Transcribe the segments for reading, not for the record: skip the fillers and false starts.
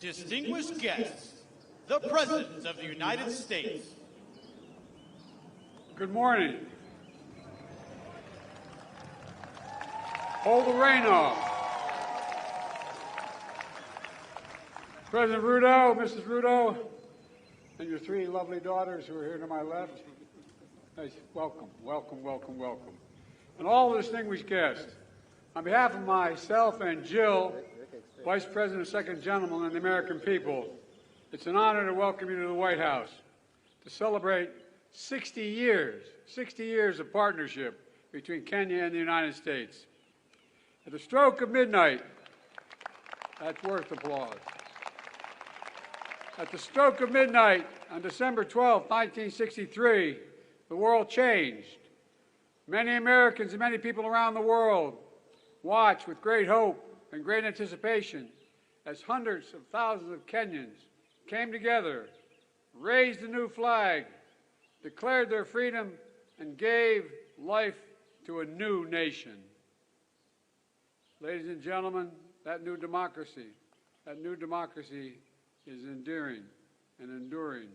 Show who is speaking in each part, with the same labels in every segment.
Speaker 1: distinguished guests, the President of the United States.
Speaker 2: Good morning. Hold the rain off. President Ruto, Mrs. Ruto, and your three lovely daughters who are here to my left, welcome, welcome, welcome, welcome. And all the distinguished guests, on behalf of myself and Jill, Vice President and Second Gentleman, and the American people, it's an honor to welcome you to the White House to celebrate 60 years of partnership between Kenya and the United States. At the stroke of midnight, that's worth applause. At the stroke of midnight on December 12, 1963, the world changed. Many Americans and many people around the world watched with great hope and great anticipation as hundreds of thousands of Kenyans came together, raised a new flag, declared their freedom, and gave life to a new nation. Ladies and gentlemen, that new democracy is endearing and enduring.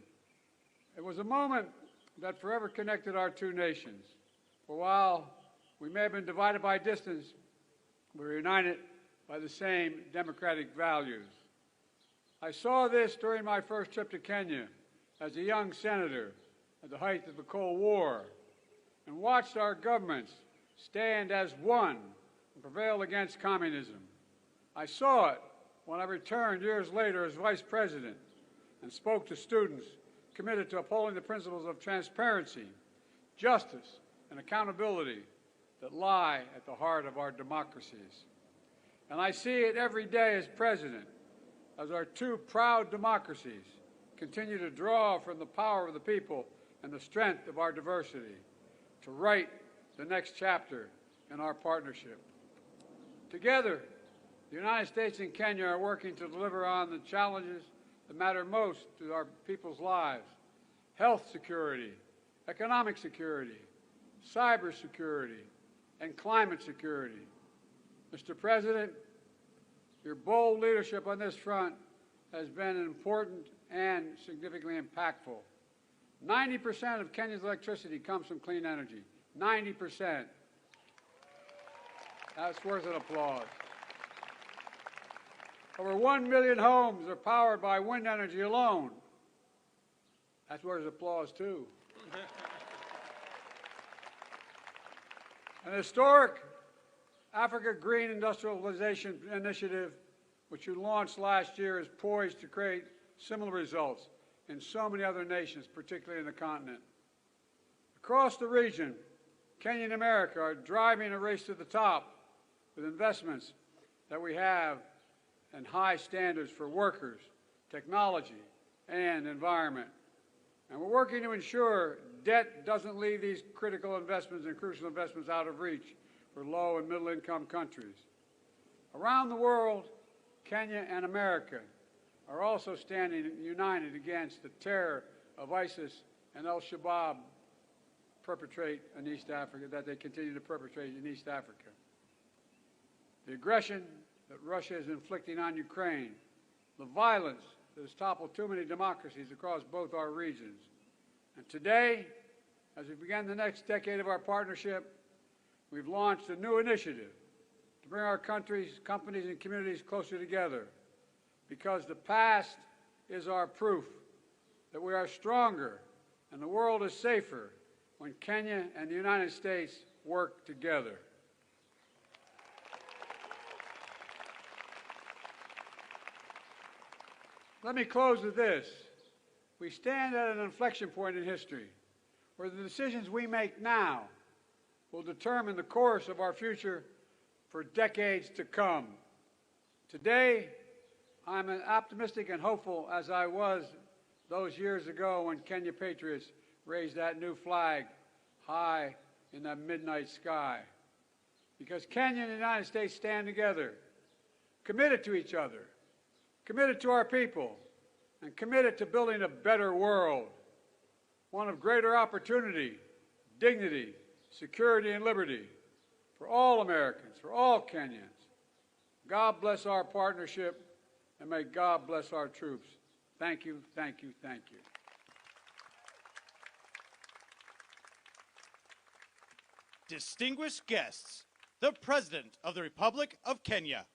Speaker 2: It was a moment that forever connected our two nations. For while we may have been divided by distance, we were united by the same democratic values. I saw this during my first trip to Kenya as a young senator at the height of the Cold War, and watched our governments stand as one and prevail against communism. I saw it when I returned years later as Vice President and spoke to students committed to upholding the principles of transparency, justice, and accountability that lie at the heart of our democracies. And I see it every day as President, as our two proud democracies continue to draw from the power of the people and the strength of our diversity to write the next chapter in our partnership. Together, the United States and Kenya are working to deliver on the challenges that matter most to our people's lives: health security, economic security, cyber security, and climate security. Mr. President, your bold leadership on this front has been important and significantly impactful. 90% of Kenya's electricity comes from clean energy. 90%. That's worth an applause. Over 1 million homes are powered by wind energy alone. That's worth applause, too. An historic Africa Green Industrialization Initiative, which you launched last year, is poised to create similar results in so many other nations, particularly in the continent. Across the region, Kenya and America are driving a race to the top with investments that we have and high standards for workers, technology, and environment. And we're working to ensure debt doesn't leave these critical investments and crucial investments out of reach for low and middle income countries. Around the world, Kenya and America are also standing united against the terror of ISIS and Al-Shabaab that they continue to perpetrate in East Africa. The aggression that Russia is inflicting on Ukraine, the violence that has toppled too many democracies across both our regions. And today, as we begin the next decade of our partnership, we've launched a new initiative to bring our countries, companies, and communities closer together, because the past is our proof that we are stronger and the world is safer when Kenya and the United States work together. Let me close with this. We stand at an inflection point in history where the decisions we make now will determine the course of our future for decades to come. Today, I'm as optimistic and hopeful as I was those years ago when Kenya patriots raised that new flag high in that midnight sky. Because Kenya and the United States stand together, committed to each other, committed to our people, and committed to building a better world, one of greater opportunity, dignity, security, and liberty for all Americans, for all Kenyans. God bless our partnership, and may God bless our troops. Thank you, thank you, thank you.
Speaker 1: Distinguished guests, the President of the Republic of Kenya.